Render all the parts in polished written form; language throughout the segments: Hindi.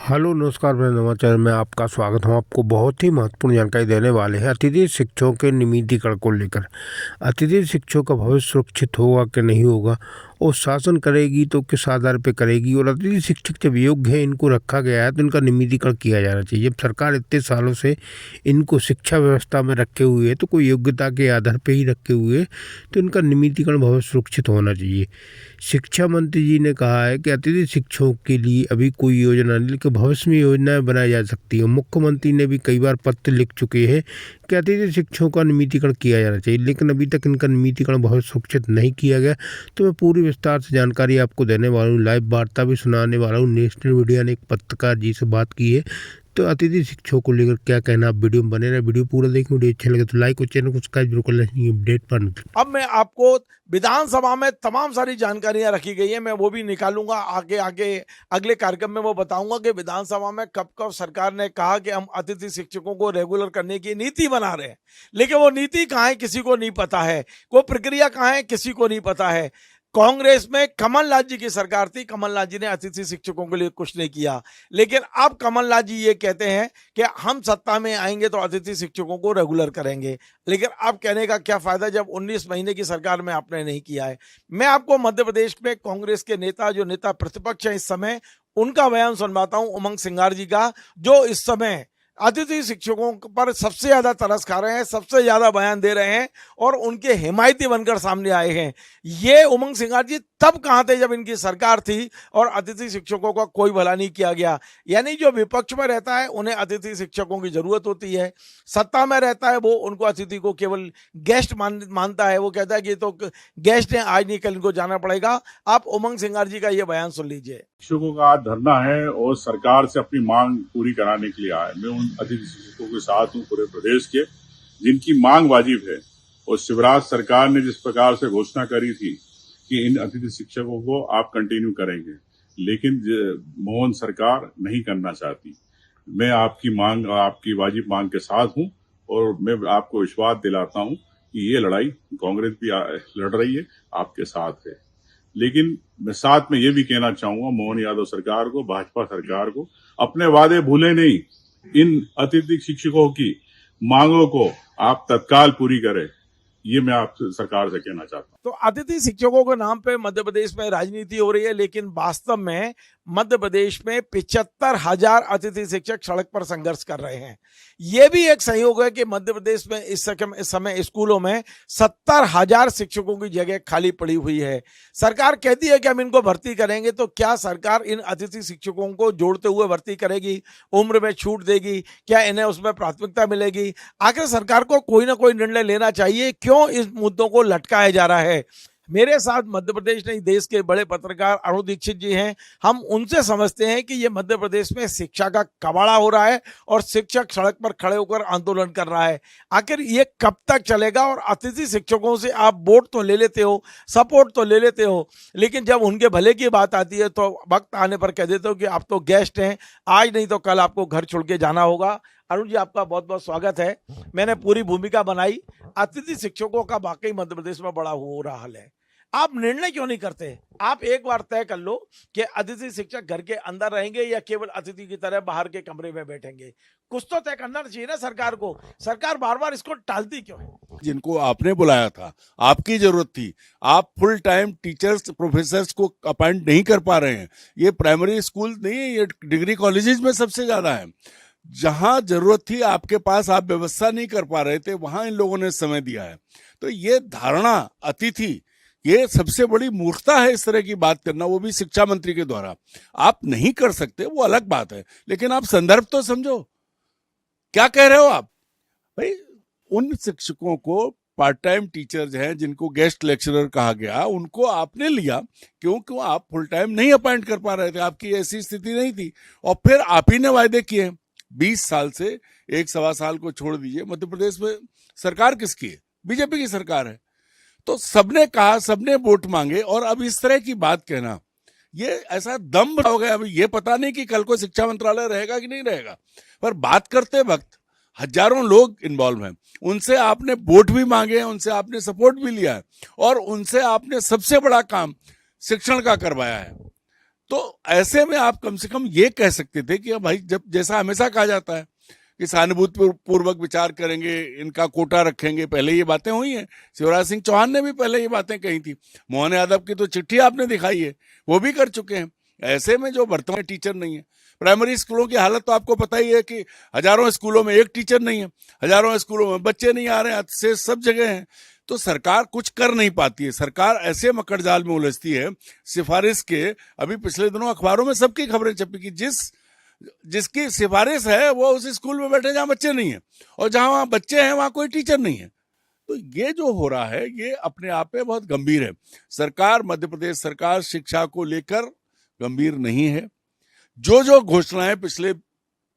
हेलो नमस्कार मेरे नवाचार में आपका स्वागत हूँ। आपको बहुत ही महत्वपूर्ण जानकारी देने वाले हैं अतिथि शिक्षकों के नियमितीकरण को लेकर। अतिथि शिक्षकों का भविष्य सुरक्षित होगा कि नहीं होगा, और शासन करेगी तो किस आधार पर करेगी, और अतिथि शिक्षक जब योग्य है इनको रखा गया है तो इनका नियमितीकरण किया जाना चाहिए। जब सरकार इतने सालों से इनको शिक्षा व्यवस्था में रखे हुए है तो कोई योग्यता के आधार पर ही रखे हुए है, तो इनका नियमितीकरण भविष्य सुरक्षित होना चाहिए। शिक्षा मंत्री जी ने कहा है कि अतिथि शिक्षकों के लिए अभी कोई योजना नहीं, लेकिन भविष्य में योजनाएं बनाई जा सकती हैं। मुख्यमंत्री ने भी कई बार पत्र लिख चुके हैं कि अतिथि शिक्षकों का नियमितीकरण किया जाना चाहिए, लेकिन अभी तक इनका नियमितीकरण बहुत सुरक्षित नहीं किया गया। तो मैं पूरी विस्तार से जानकारी आपको देने वाला हूँ, लाइव वार्ता भी सुनाने वाला हूँ। नेशनल मीडिया ने एक पत्रकार जी से बात की है, तो अतिथि शिक्षकों को लेकर क्या कहना, आप वीडियो में बने रहे। वीडियो पूरा देखें, वीडियो अच्छा लगे तो लाइक और चैनल को सब्सक्राइब जरूर कर लें अपडेट पाने के लिए। अब मैं आपको विधानसभा में तमाम सारी जानकारियां रखी गई है, मैं वो भी निकालूंगा आगे आगे अगले कार्यक्रम में। वो बताऊंगा कि विधानसभा में कब कब सरकार ने कहा कि हम अतिथि शिक्षकों को रेगुलर करने की नीति बना रहे हैं, लेकिन वो नीति कहाँ है किसी को नहीं पता है, वो प्रक्रिया कहाँ है किसी को नहीं पता है। कांग्रेस में कमलनाथ जी की सरकार थी, कमलनाथ जी ने अतिथि शिक्षकों के लिए कुछ नहीं किया, लेकिन अब कमलनाथ जी ये कहते हैं कि हम सत्ता में आएंगे तो अतिथि शिक्षकों को रेगुलर करेंगे। लेकिन अब कहने का क्या फायदा जब 19 महीने की सरकार में आपने नहीं किया है। मैं आपको मध्य प्रदेश में कांग्रेस के नेता, जो नेता प्रतिपक्ष है इस समय, उनका बयान सुनवाता हूं, उमंग सिंगार जी का, जो इस समय अतिथि शिक्षकों पर सबसे ज्यादा तरस खा रहे हैं, सबसे ज्यादा बयान दे रहे हैं और उनके हिमायती बनकर सामने आए हैं। ये उमंग सिंगार जी तब कहां थे जब इनकी सरकार थी और अतिथि शिक्षकों का कोई भला नहीं किया गया। यानी जो विपक्ष में रहता है उन्हें अतिथि शिक्षकों की जरूरत होती है, सत्ता में रहता है वो उनको अतिथि को केवल गेस्ट मानता है। वो कहता है कि तो गेस्ट हैं, आज नहीं कल इनको जाना पड़ेगा। आप उमंग सिंगार जी का ये बयान सुन लीजिए। शिक्षकों का आज धरना है और सरकार से अपनी मांग पूरी कराने के लिए आए। मैं उन अतिथि शिक्षकों के साथ हूं पूरे प्रदेश के, जिनकी मांग वाजिब है। और शिवराज सरकार ने जिस प्रकार से घोषणा करी थी कि इन अतिथि शिक्षकों को आप कंटिन्यू करेंगे, लेकिन मोहन सरकार नहीं करना चाहती। मैं आपकी मांग, आपकी वाजिब मांग के साथ हूं और मैं आपको विश्वास दिलाता हूं कि ये लड़ाई कांग्रेस भी लड़ रही है, आपके साथ है। लेकिन मैं साथ में ये भी कहना चाहूंगा मोहन यादव सरकार को, भाजपा सरकार को, अपने वादे भूले नहीं। इन अतिथि शिक्षकों की मांगों को आप तत्काल पूरी करें, ये मैं आप सरकार से कहना चाहता हूं। तो अतिथि शिक्षकों के नाम पे मध्य प्रदेश में राजनीति हो रही है, लेकिन वास्तव में मध्य प्रदेश में 75,000 अतिथि शिक्षक सड़क पर संघर्ष कर रहे हैं। यह भी एक संयोग है कि मध्य प्रदेश में इस समय स्कूलों में 70,000 शिक्षकों की जगह खाली पड़ी हुई है। सरकार कहती है कि हम इनको भर्ती करेंगे, तो क्या सरकार इन अतिथि शिक्षकों को जोड़ते हुए भर्ती करेगी, उम्र में छूट देगी, क्या इन्हें उसमें प्राथमिकता मिलेगी? आखिर सरकार को कोई ना कोई निर्णय लेना चाहिए। क्यों इस मुद्दों को लटकाया जा रहा है? मेरे साथ मध्य प्रदेश नहीं देश के बड़े पत्रकार अरुण दीक्षित जी हैं। हम उनसे समझते हैं कि ये मध्य प्रदेश में शिक्षा का कबाड़ा हो रहा है और शिक्षक सड़क पर खड़े होकर आंदोलन कर रहा है। आखिर ये कब तक चलेगा? और अतिथि शिक्षकों से आप वोट तो ले लेते हो, सपोर्ट तो ले लेते हो, लेकिन जब उनके भले की बात आती है तो वक्त आने पर कह देते हो कि आप तो गेस्ट हैं, आज नहीं तो कल आपको घर छोड़ के जाना होगा। अरुण जी, आपका बहुत बहुत स्वागत है। मैंने पूरी भूमिका बनाई। अतिथि शिक्षकों का वाकई मध्य प्रदेश में बड़ा हो रहा हाल है। आप निर्णय क्यों नहीं करते? आप एक बार तय कर लो कि अतिथि शिक्षक घर के अंदर रहेंगे या केवल अतिथि की तरह बाहर के कमरे में बैठेंगे। कुछ तो तय करना चाहिए ना सरकार को। सरकार बार बार इसको टालती क्यों है? जिनको आपने बुलाया था, आपकी जरूरत थी, आप फुल टाइम टीचर्स, प्रोफेसर्स को अपॉइंट नहीं कर पा रहे हैं। ये प्राइमरी स्कूल नहीं है, ये डिग्री कॉलेजेस में सबसे ज्यादा है। जहां जरूरत थी आपके पास, आप व्यवस्था नहीं कर पा रहे थे, वहां इन लोगों ने समय दिया है। तो ये धारणा अतिथि, ये सबसे बड़ी मूर्खता है, इस तरह की बात करना, वो भी शिक्षा मंत्री के द्वारा। आप नहीं कर सकते वो अलग बात है, लेकिन आप संदर्भ तो समझो, क्या कह रहे हो आप भाई। उन शिक्षकों को, पार्ट टाइम टीचर्स हैं जिनको गेस्ट लेक्चरर कहा गया, उनको आपने लिया क्योंकि आप फुल टाइम नहीं अपॉइंट कर पा रहे थे, आपकी ऐसी स्थिति नहीं थी। और फिर आप ही ने वायदे किए 20 साल से, 1-1.25 साल को छोड़ दीजिए, मध्य प्रदेश में सरकार किसकी है? बीजेपी की सरकार है। तो सबने कहा, सबने वोट मांगे, और अब इस तरह की बात कहना, ये ऐसा दम्भ हो गया। अभी ये पता नहीं कि कल को शिक्षा मंत्रालय रहेगा कि नहीं रहेगा, पर बात करते वक्त हजारों लोग इन्वॉल्व हैं। उनसे आपने वोट भी मांगे हैं, उनसे आपने सपोर्ट भी लिया है, और उनसे आपने सबसे बड़ा काम शिक्षण का करवाया है। तो ऐसे में आप कम से कम ये कह सकते थे कि भाई जब जैसा हमेशा कहा जाता है कि सहानुभूति पूर्वक विचार करेंगे, इनका कोटा रखेंगे, पहले ये बातें हुई हैं। शिवराज सिंह चौहान ने भी पहले ये बातें कही थी। मोहन यादव की तो चिट्ठी आपने दिखाई है, वो भी कर चुके हैं। ऐसे में जो वर्तमान टीचर नहीं है, प्राइमरी स्कूलों की हालत तो आपको पता ही है कि हजारों स्कूलों में एक टीचर नहीं है, हजारों स्कूलों में बच्चे नहीं आ रहे हैं, से सब जगह हैं। तो सरकार कुछ कर नहीं पाती है। सरकार ऐसे मकड़जाल में उलझती है सिफारिश के। अभी पिछले दिनों अखबारों में सबकी खबरें छपी कि जिसकी सिफारिश है वो उस स्कूल में बैठे जहां बच्चे नहीं है, और जहां वहां बच्चे हैं वहां कोई टीचर नहीं है। तो ये जो हो रहा है ये अपने आप में बहुत गंभीर है। सरकार, मध्य प्रदेश सरकार शिक्षा को लेकर गंभीर नहीं है। जो घोषणाएं पिछले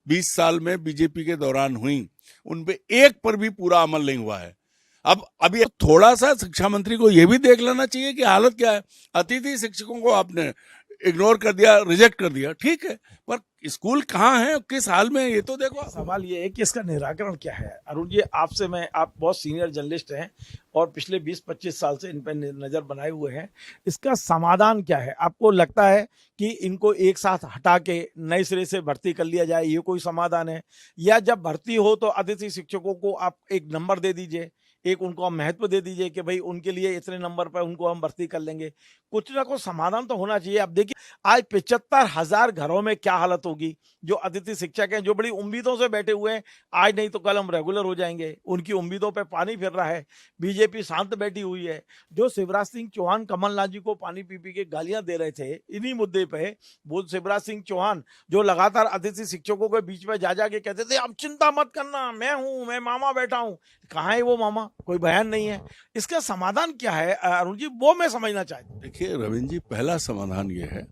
20 साल में बीजेपी के दौरान हुई, उनपे एक पर भी पूरा अमल नहीं हुआ है। अब अभी थोड़ा सा शिक्षा मंत्री को यह भी देख लेना चाहिए कि हालत क्या है। अतिथि शिक्षकों को आपने इग्नोर कर दिया, रिजेक्ट कर दिया, ठीक है, पर स्कूल कहाँ है, किस हाल में है, ये तो देखो। सवाल ये है कि इसका निराकरण क्या है। अरुण जी, आपसे आप बहुत सीनियर जर्नलिस्ट हैं और पिछले 20-25 साल से इन पर नजर बनाए हुए हैं। इसका समाधान क्या है? आपको लगता है कि इनको एक साथ हटा के नए सिरे से भर्ती कर लिया जाए, ये कोई समाधान है? या जब भर्ती हो तो अतिथि शिक्षकों को आप एक नंबर दे दीजिए, एक उनको महत्व दे दीजिए कि भाई उनके लिए इतने नंबर पर उनको हम भर्ती कर लेंगे। कुछ ना कुछ समाधान तो होना चाहिए। अब देखिए आज 75,000 घरों में क्या हालत होगी। जो अतिथि शिक्षक हैं, जो बड़ी उम्मीदों से बैठे हुए हैं, आज नहीं तो कल हम रेगुलर हो जाएंगे, उनकी उम्मीदों पे पानी फिर रहा है। बीजेपी शांत बैठी हुई है। जो शिवराज सिंह चौहान कमलनाथ जी को पानी पी पी के गालियां दे रहे थे इन्हीं मुद्दे पे, वो शिवराज सिंह चौहान जो लगातार अतिथि शिक्षकों के बीच में जा के कहते थे अब चिंता मत करना, मैं मामा बैठा हूं। कहाँ है वो मामा? कोई बयान नहीं है। इसका समाधान क्या है अरुण जी, वो मैं समझना चाहता हूं। देखिए रविंद्र जी, पहला समाधान ये है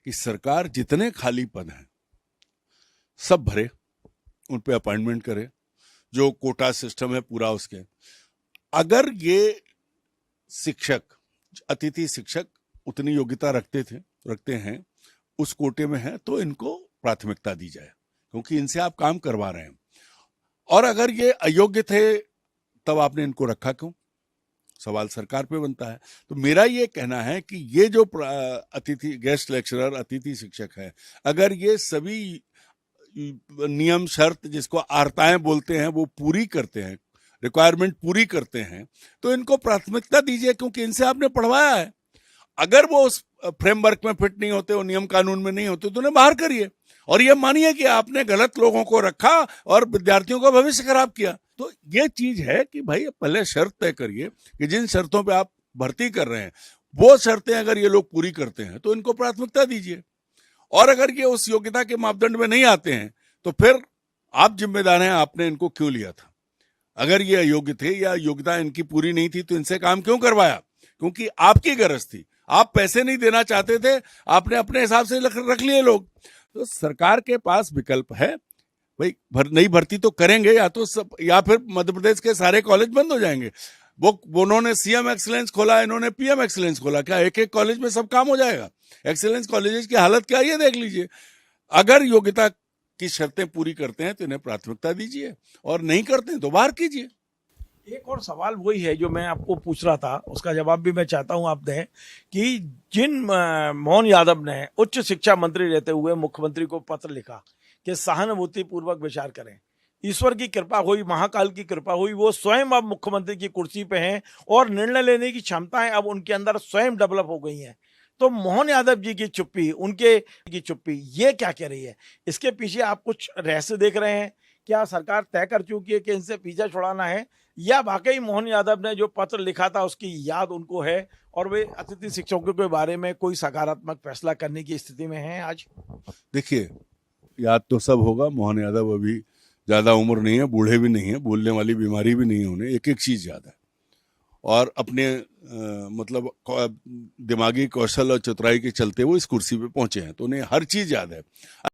कि सरकार जितने खाली पद हैं सब भरे, उन पे अपॉइंटमेंट करे, जो कोटा सिस्टम है पूरा उसके। अगर ये शिक्षक, अतिथि शिक्षक उतनी योग्यता रखते हैं, उस कोटे में है, तो इनको प्राथमिकता दी जाए, क्योंकि इनसे आप काम करवा रहे हैं। और अगर ये अयोग्य थे तब आपने इनको रखा क्यों? सवाल सरकार पे बनता है। तो मेरा ये कहना है कि ये जो अतिथि गेस्ट लेक्चरर, अतिथि शिक्षक है, अगर ये सभी नियम शर्त जिसको आर्ताएं बोलते हैं वो पूरी करते हैं, रिक्वायरमेंट पूरी करते हैं, तो इनको प्राथमिकता दीजिए, क्योंकि इनसे आपने पढ़वाया है। अगर वो उस फ्रेमवर्क में फिट नहीं होते, वो नियम कानून में नहीं होते, तो उन्हें बाहर करिए। और ये मानिए कि आपने गलत लोगों को रखा और विद्यार्थियों का भविष्य खराब किया। तो ये चीज है कि भाई पहले शर्त तय करिए कि जिन शर्तों पे आप भर्ती कर रहे हैं वो शर्तें अगर ये लोग पूरी करते हैं तो इनको प्राथमिकता दीजिए। और अगर ये उस योग्यता के मापदंड में नहीं आते हैं तो फिर आप जिम्मेदार हैं, आपने इनको क्यों लिया था। अगर ये अयोग्य थे या योग्यता इनकी पूरी नहीं थी तो इनसे काम क्यों करवाया? क्योंकि आपकी गरज थी, आप पैसे नहीं देना चाहते थे, आपने अपने हिसाब से रख लिए लोग। तो सरकार के पास विकल्प है, भाई नई भर्ती तो करेंगे या फिर मध्य प्रदेश के सारे कॉलेज बंद हो जाएंगे। वो उन्होंने सीएम एक्सीलेंस खोला, इन्होंने पीएम एक्सीलेंस खोला, क्या एक एक कॉलेज में सब काम हो जाएगा? एक्सीलेंस कॉलेजेस की हालत क्या है ये देख लीजिए। अगर योग्यता की शर्तें पूरी करते हैं तो इन्हें प्राथमिकता दीजिए, और नहीं करते हैं तो बाहर कीजिए। एक और सवाल वही है जो मैं आपको पूछ रहा था, उसका जवाब भी मैं चाहता हूं आप दें कि जिन मोहन यादव ने उच्च शिक्षा मंत्री रहते हुए मुख्यमंत्री को पत्र लिखा कि सहानुभूति पूर्वक विचार करें, ईश्वर की कृपा हुई, महाकाल की कृपा हुई, वो स्वयं अब मुख्यमंत्री की कुर्सी पे हैं और निर्णय लेने की क्षमताएं अब उनके अंदर स्वयं डेवलप हो गई हैं। तो मोहन यादव जी की चुप्पी, उनके की चुप्पी, ये क्या कह रही है? इसके पीछे आप कुछ रहस्य देख रहे हैं? क्या सरकार तय कर चुकी है कि इनसे पीछा छुड़ाना है, या वाकई मोहन यादव ने जो पत्र लिखा था उसकी याद उनको है और वे अतिथि शिक्षकों के बारे में कोई सकारात्मक फैसला करने की स्थिति में हैं आज? देखिए, याद तो सब होगा। मोहन यादव अभी ज्यादा उम्र नहीं है, बूढ़े भी नहीं है, बोलने वाली बीमारी भी नहीं है उन्हें, एक एक चीज याद है। और अपने मतलब दिमागी कौशल और चतुराई के चलते वो इस कुर्सी पे पहुंचे हैं, तो उन्हें हर चीज याद है।